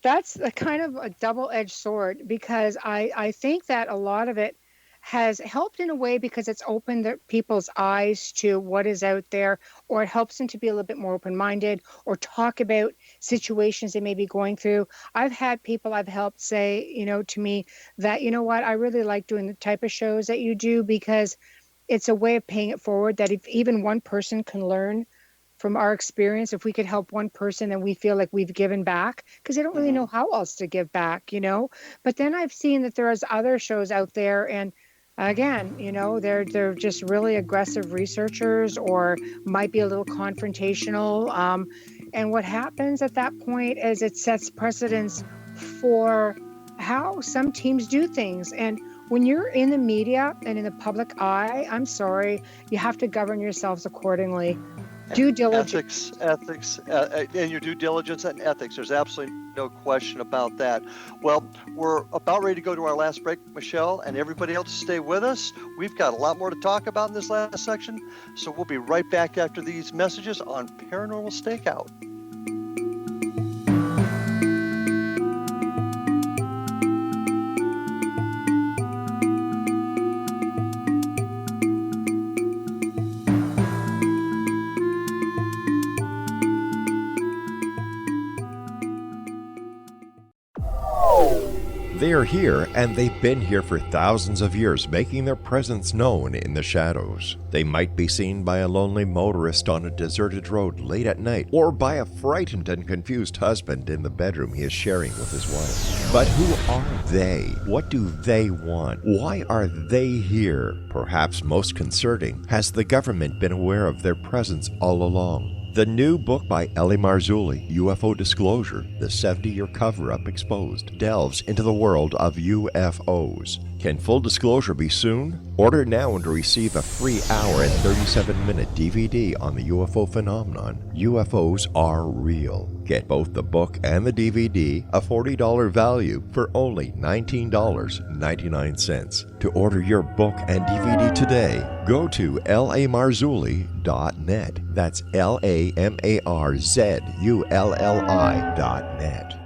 That's a kind of a double-edged sword because I think that a lot of it has helped in a way because it's opened people's eyes to what is out there, or it helps them to be a little bit more open-minded or talk about situations they may be going through. I've had people I've helped say, to me that, what, I really like doing the type of shows that you do because it's a way of paying it forward, that if even one person can learn from our experience, if we could help one person, then we feel like we've given back because they don't really know how else to give back, But then I've seen that there's other shows out there, and again, they're just really aggressive researchers or might be a little confrontational. And what happens at that point is it sets precedence for how some teams do things. And when you're in the media and in the public eye, I'm sorry, you have to govern yourselves accordingly. Due diligence. Ethics, and your due diligence and ethics. There's absolutely no question about that. Well, we're about ready to go to our last break, Michelle, and everybody else stay with us. We've got a lot more to talk about in this last section, so we'll be right back after these messages on Paranormal Stakeout. They are here, and they've been here for thousands of years, making their presence known in the shadows. They might be seen by a lonely motorist on a deserted road late at night, or by a frightened and confused husband in the bedroom he is sharing with his wife. But who are they? What do they want? Why are they here? Perhaps most concerning, has the government been aware of their presence all along? The new book by Ellie Marzulli, UFO Disclosure, the 70-year cover-up exposed, delves into the world of UFOs. Can full disclosure be soon? Order now and receive a free hour and 37-minute DVD on the UFO phenomenon. UFOs are real. Get both the book and the DVD, a $40 value, for only $19.99. To order your book and DVD today, go to lamarzulli.net. That's LAMARZULLI.net.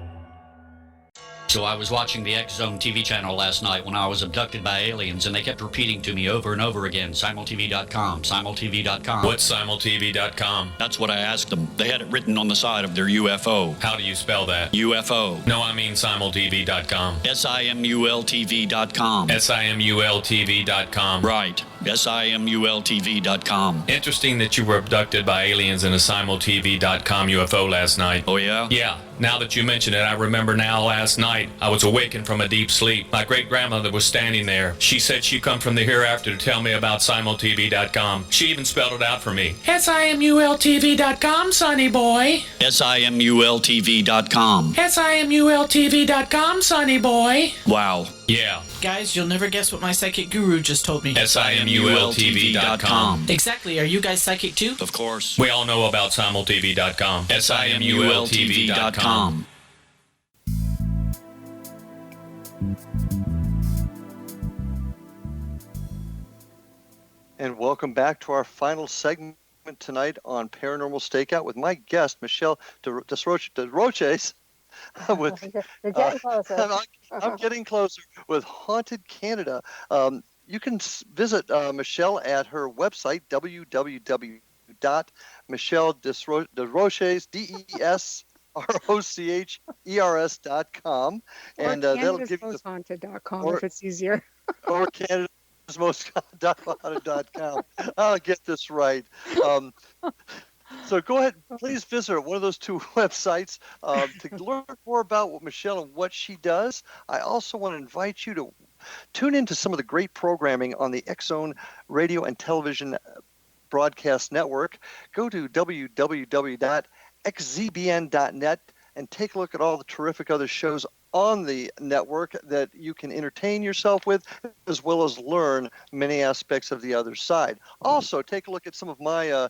So I was watching the X Zone TV channel last night when I was abducted by aliens, and they kept repeating to me over and over again, simultv.com, simultv.com. What's simultv.com? That's what I asked them. They had it written on the side of their UFO. How do you spell that? UFO. No, I mean simultv.com. simultv.com. simultv.com. Right. simultv.com. Interesting that you were abducted by aliens in a simultv.com UFO last night. Oh, yeah? Yeah. Now that you mention it, I remember now last night I was awakened from a deep sleep. My great-grandmother was standing there. She said she come from the hereafter to tell me about simultv.com. She even spelled it out for me. simultv.com, sonny boy. simultv.com. simultv.com, sonny boy. Wow. Yeah. Guys, you'll never guess what my psychic guru just told me. simultv.com. Exactly. Are you guys psychic too? Of course. We all know about simultv.com. simultv.com. And welcome back to our final segment tonight on Paranormal Stakeout with my guest, Michelle Desrochers. With, You're getting closer. I'm getting closer with Haunted Canada. You can visit Michelle at her website, www.michelledesrochers, DESROCHERS.com. And that'll give you Haunted.com if it's easier. or Canada's most haunted.com. I'll get this right. So go ahead, please visit one of those two websites to learn more about what Michelle and what she does. I also want to invite you to tune into some of the great programming on the X-Zone Radio and Television Broadcast Network. Go to www.xzbn.net and take a look at all the terrific other shows on the network that you can entertain yourself with, as well as learn many aspects of the other side. Also, take a look at some of my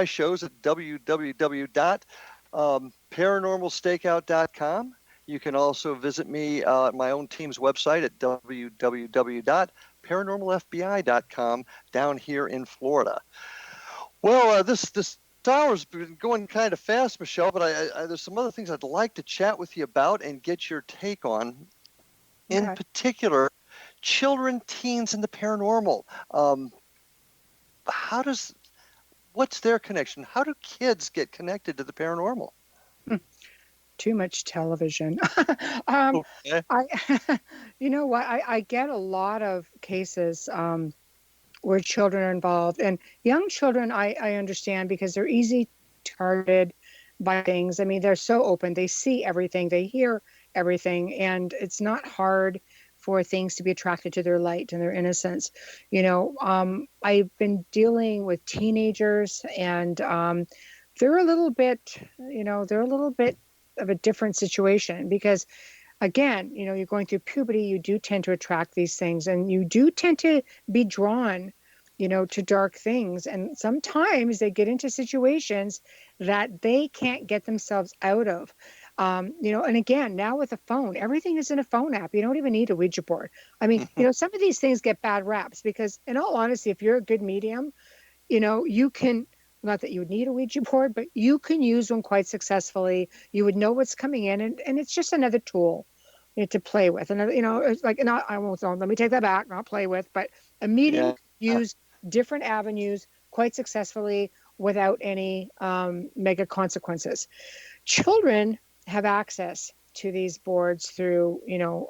shows at www.paranormalstakeout.com. You can also visit me at my own team's website at www.paranormalfbi.com down here in Florida. Well, this hour's been going kind of fast, Michelle, but there's some other things I'd like to chat with you about and get your take on. In particular, children, teens, and the paranormal. What's their connection? How do kids get connected to the paranormal? Too much television. Okay. You know what? I get a lot of cases where children are involved, and young children I understand because they're easy targeted by things. I mean, they're so open. They see everything. They hear everything, and it's not hard for things to be attracted to their light and their innocence. You know, I've been dealing with teenagers, and they're a little bit of a different situation because, again, you know, you're going through puberty, you do tend to attract these things, and you do tend to be drawn, you know, to dark things. And sometimes they get into situations that they can't get themselves out of. You know, and again, now with a phone, everything is in a phone app. You don't even need a Ouija board. I mean, you know, some of these things get bad raps because, in all honesty, if you're a good medium, you know, you can, not that you would need a Ouija board, but you can use one quite successfully. You would know what's coming in, and it's just another tool to play with. Another, you know, it's like, not, I won't, let me take that back, not play with, but a medium use different avenues quite successfully without any mega consequences. Children have access to these boards through, you know,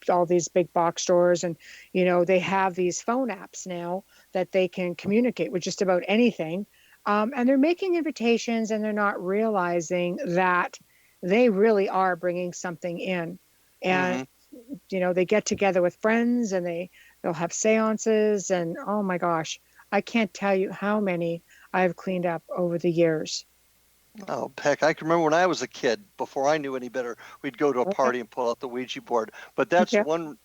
all these big box stores, and, you know, they have these phone apps now that they can communicate with just about anything. And they're making invitations, and they're not realizing that they really are bringing something in. And, you know, they get together with friends, and they'll have seances, and oh my gosh, I can't tell you how many I've cleaned up over the years. Oh, heck, I can remember when I was a kid, before I knew any better, we'd go to a party and pull out the Ouija board. But that's one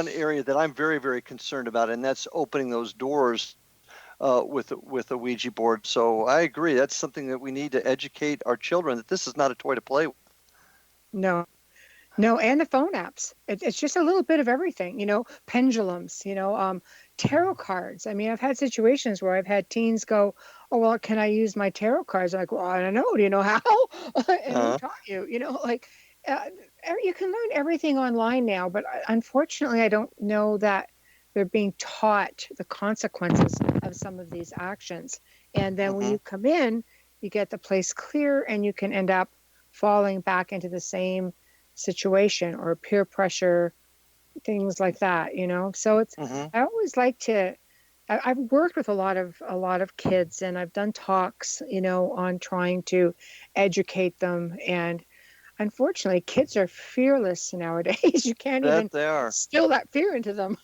area that I'm very, very concerned about, and that's opening those doors with a Ouija board. So I agree. That's something that we need to educate our children, that this is not a toy to play with. No, and the phone apps. It's just a little bit of everything, you know, pendulums, you know, tarot cards. I mean, I've had situations where I've had teens go, oh, well, can I use my tarot cards? I'm like, well, I don't know. Do you know how? And who taught you? You know, like, you can learn everything online now, but unfortunately, I don't know that they're being taught the consequences of some of these actions. And then when you come in, you get the place clear, and you can end up falling back into the same situation or peer pressure, things like that, you know? So it's, I always like to, I've worked with a lot of kids, and I've done talks, you know, on trying to educate them and unfortunately, kids are fearless nowadays. You can't even That they are. instill that fear into them.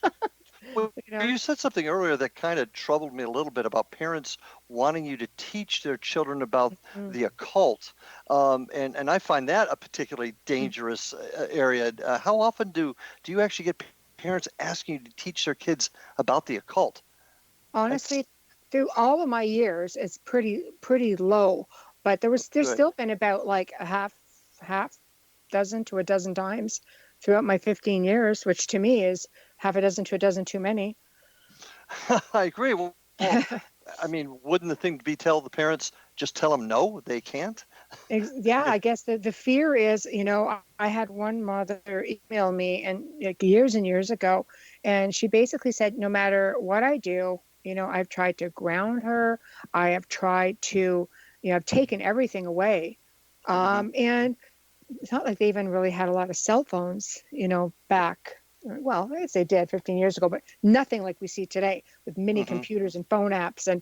Well, You know? you said something earlier that kind of troubled me a little bit about parents wanting you to teach their children about Mm, the occult, and I find that a particularly mm. dangerous area. How often do you actually get parents asking you to teach their kids about the occult? That's Honestly, through all of my years, it's pretty low. But there's good. still been about like a half dozen to a dozen times throughout my 15 years, which to me is half a dozen to a dozen too many. I agree. Well, I mean, wouldn't the thing be tell the parents just tell them no, they can't? Yeah, I guess the fear is, I had one mother email me and like years and years ago, and she basically said, no matter what I do, I've tried to ground her. I have tried to, I've taken everything away. Hmm. And it's not like they even really had a lot of cell phones, back. Well, I guess they did 15 years ago, but nothing like we see today with mini Hmm. computers and phone apps.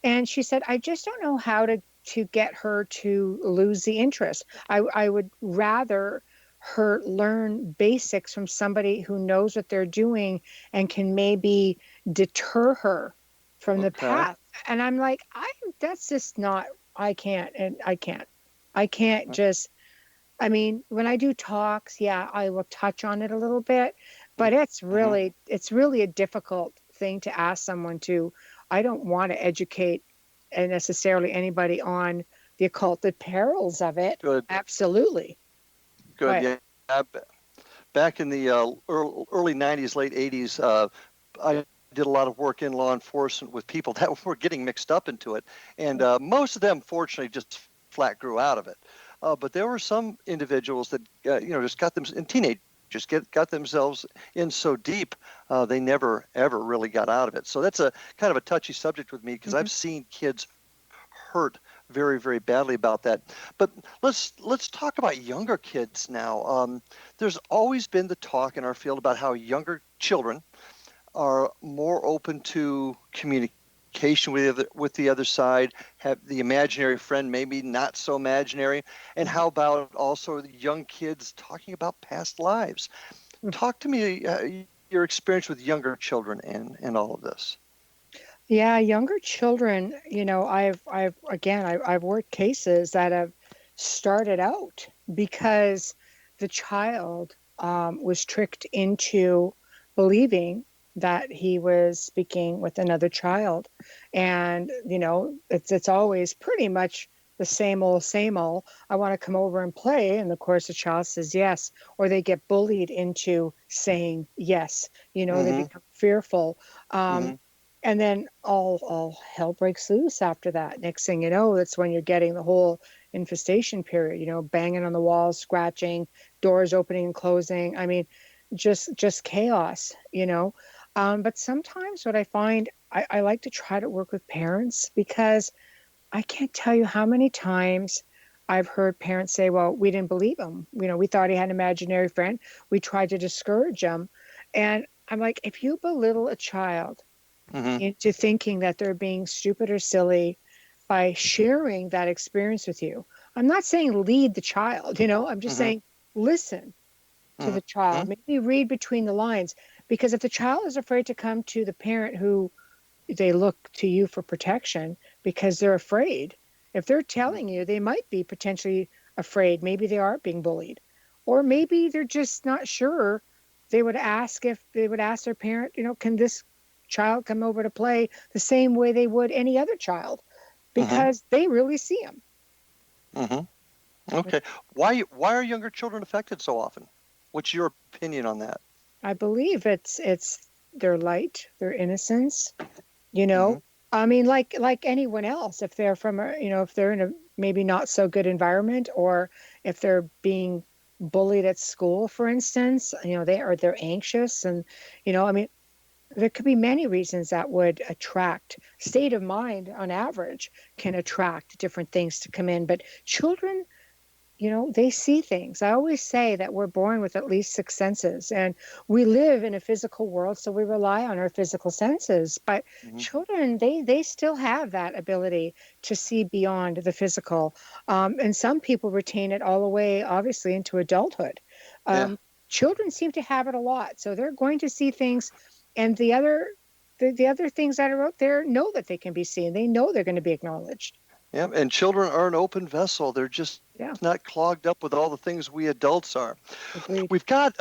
And she said, I just don't know how to get her to lose the interest. I would rather her learn basics from somebody who knows what they're doing and can maybe deter her from the Okay. path. And I'm like, that's just not, I can't, and I can't just, I mean, when I do talks, yeah, I will touch on it a little bit, but Hmm. it's really a difficult thing to ask someone to. I don't want to educate necessarily anybody on the occult perils of it. Good. Absolutely. Good. But Yeah. Back in the early 90s, late 80s, I did a lot of work in law enforcement with people that were getting mixed up into it. And most of them, fortunately, just flat grew out of it. But there were some individuals that, just got them, and teenagers got themselves in so deep, they never, ever really got out of it. So that's a kind of a touchy subject with me because mhm. I've seen kids hurt very, very badly about that. But let's talk about younger kids now. There's always been the talk in our field about how younger children are more open to communication with the other side, have the imaginary friend maybe not so imaginary, and how about also the young kids talking about past lives? Talk to me your experience with younger children and all of this. Yeah, younger children, I've worked cases that have started out because the child was tricked into believing that he was speaking with another child. And, it's always pretty much the same old, same old. I want to come over and play. And of course, the child says yes, or they get bullied into saying yes. They Mm-hmm. become fearful. Mm-hmm. And then all hell breaks loose after that. Next thing you know, that's when you're getting the whole infestation period, banging on the walls, scratching, doors opening and closing. I mean, just chaos. But sometimes what I find, I like to try to work with parents because I can't tell you how many times I've heard parents say, well, we didn't believe him. We thought he had an imaginary friend. We tried to discourage him. And I'm like, if you belittle a child Mm-hmm. into thinking that they're being stupid or silly by sharing that experience with you. I'm not saying lead the child, I'm just Mm-hmm. saying listen to the Mm-hmm. child, maybe read between the lines. Because if the child is afraid to come to the parent who they look to you for protection because they're afraid, if they're telling you, they might be potentially afraid. Maybe they are being bullied, or maybe they're just not sure. If they would ask their parent, can this child come over to play the same way they would any other child? Mm-hmm. Because they really see him. Mm-hmm. Okay. Why are younger children affected so often? What's your opinion on that? I believe it's their light, their innocence, you Mm-hmm. know. I mean, like anyone else, if they're if they're in a maybe not so good environment, or if they're being bullied at school, for instance, they're anxious, and I mean, there could be many reasons that would attract. State of mind on average can attract different things to come in, but children, they see things. I always say that we're born with at least 6 senses, and we live in a physical world, so we rely on our physical senses. But children, they still have that ability to see beyond the physical. And some people retain it all the way, obviously, into adulthood. Children seem to have it a lot. So they're going to see things, and the other things that are out there know that they can be seen. They know they're going to be acknowledged. Yeah, and children are an open vessel. They're just not clogged up with all the things we adults are. Agreed. We've got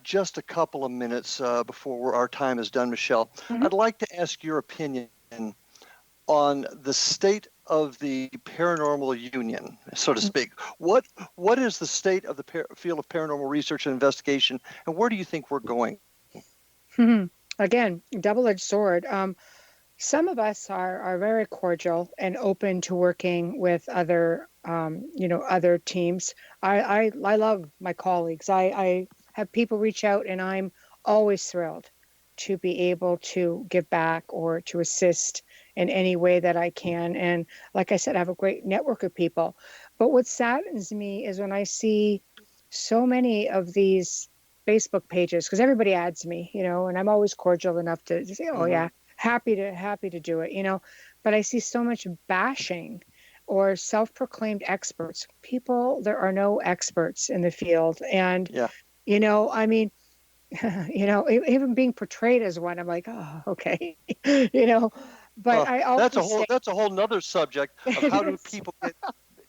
just a couple of minutes before our time is done, Michelle. I'd like to ask your opinion on the state of the paranormal union, so to speak. What is the state of the field of paranormal research and investigation, and where do you think we're going? Again, double-edged sword. Some of us are very cordial and open to working with other teams. I love my colleagues. I have people reach out, and I'm always thrilled to be able to give back or to assist in any way that I can. And like I said, I have a great network of people. But what saddens me is when I see so many of these Facebook pages, because everybody adds me, and I'm always cordial enough to say, oh yeah, happy to do it, but I see so much bashing or self-proclaimed experts. People, there are no experts in the field. And, even being portrayed as one, I'm like, oh, okay, but I also that's a whole nother subject of how do people get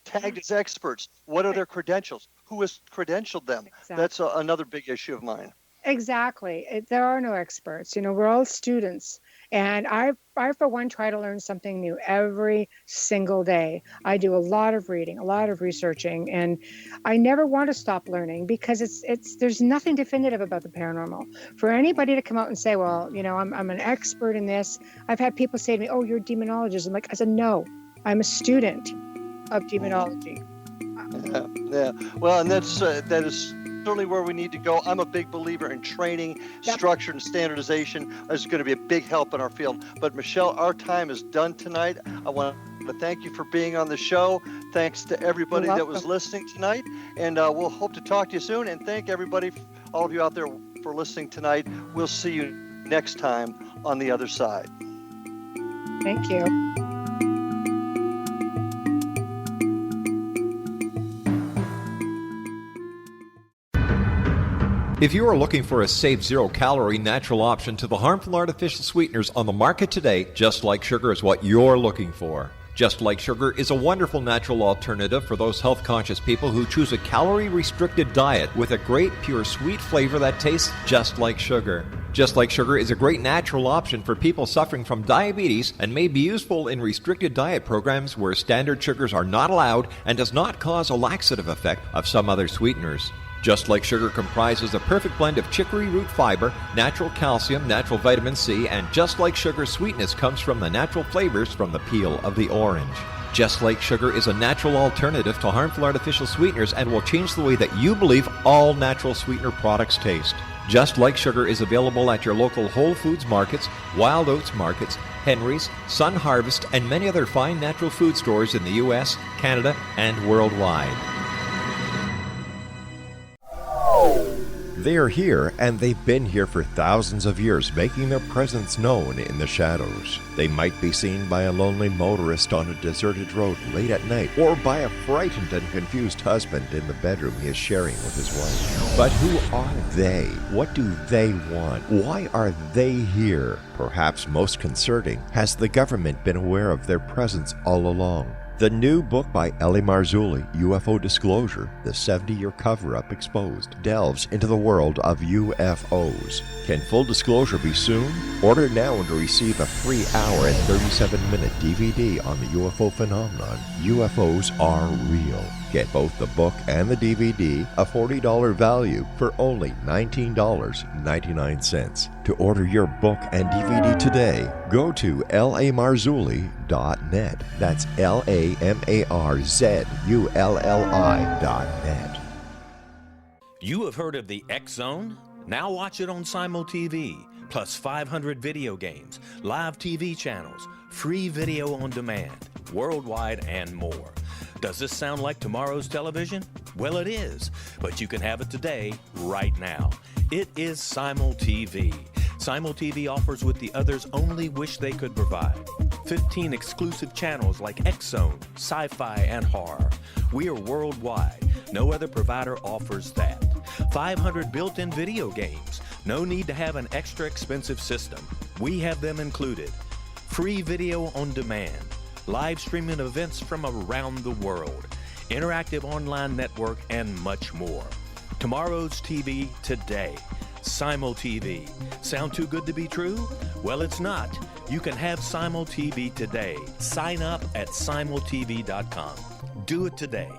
tagged as experts? What are their credentials? Who has credentialed them? Exactly. That's another big issue of mine. Exactly. There are no experts. We're all students. And I, for one, try to learn something new every single day. I do a lot of reading, a lot of researching, and I never want to stop learning because there's nothing definitive about the paranormal. For anybody to come out and say, well, I'm an expert in this. I've had people say to me, oh, you're a demonologist. I said, no, I'm a student of demonology. Yeah. Well, and that is certainly where we need to go. I'm a big believer in training, structure, and standardization. It's going to be a big help in our field. But Michelle, our time is done tonight. I want to thank you for being on the show. Thanks to everybody that was listening tonight. And we'll hope to talk to you soon. And thank everybody, all of you out there, for listening tonight. We'll see you next time on the other side. Thank you. If you are looking for a safe, zero-calorie natural option to the harmful artificial sweeteners on the market today, Just Like Sugar is what you're looking for. Just Like Sugar is a wonderful natural alternative for those health-conscious people who choose a calorie-restricted diet with a great, pure, sweet flavor that tastes just like sugar. Just Like Sugar is a great natural option for people suffering from diabetes and may be useful in restricted diet programs where standard sugars are not allowed and does not cause a laxative effect of some other sweeteners. Just Like Sugar comprises a perfect blend of chicory root fiber, natural calcium, natural vitamin C, and Just Like Sugar's sweetness comes from the natural flavors from the peel of the orange. Just Like Sugar is a natural alternative to harmful artificial sweeteners and will change the way that you believe all natural sweetener products taste. Just Like Sugar is available at your local Whole Foods markets, Wild Oats markets, Henry's, Sun Harvest, and many other fine natural food stores in the U.S., Canada, and worldwide. They are here, and they've been here for thousands of years, making their presence known in the shadows. They might be seen by a lonely motorist on a deserted road late at night, or by a frightened and confused husband in the bedroom he is sharing with his wife. But who are they? What do they want? Why are they here? Perhaps most concerning, has the government been aware of their presence all along? The new book by Ellie Marzulli, UFO Disclosure, the 70-year cover-up exposed, delves into the world of UFOs. Can full disclosure be soon? Order now and receive a free hour and 37-minute DVD on the UFO phenomenon. UFOs are real. Get both the book and the DVD, a $40 value, for only $19.99. To order your book and DVD today, go to lamarzulli.net. That's LAMARZULLI.net. You have heard of the X Zone? Now watch it on Simul TV, plus 500 video games, live TV channels, free video on demand, worldwide, and more. Does this sound like tomorrow's television? Well, it is, but you can have it today, right now. It is Simul TV. Simul TV offers what the others only wish they could provide. 15 exclusive channels like X-Zone, Sci-Fi, and Horror. We are worldwide. No other provider offers that. 500 built-in video games. No need to have an extra expensive system. We have them included. Free video on demand. Live streaming events from around the world. Interactive online network, and much more. Tomorrow's TV today. Simul TV. Sound too good to be true? Well, it's not. You can have Simul TV today. Sign up at simultv.com. Do it today.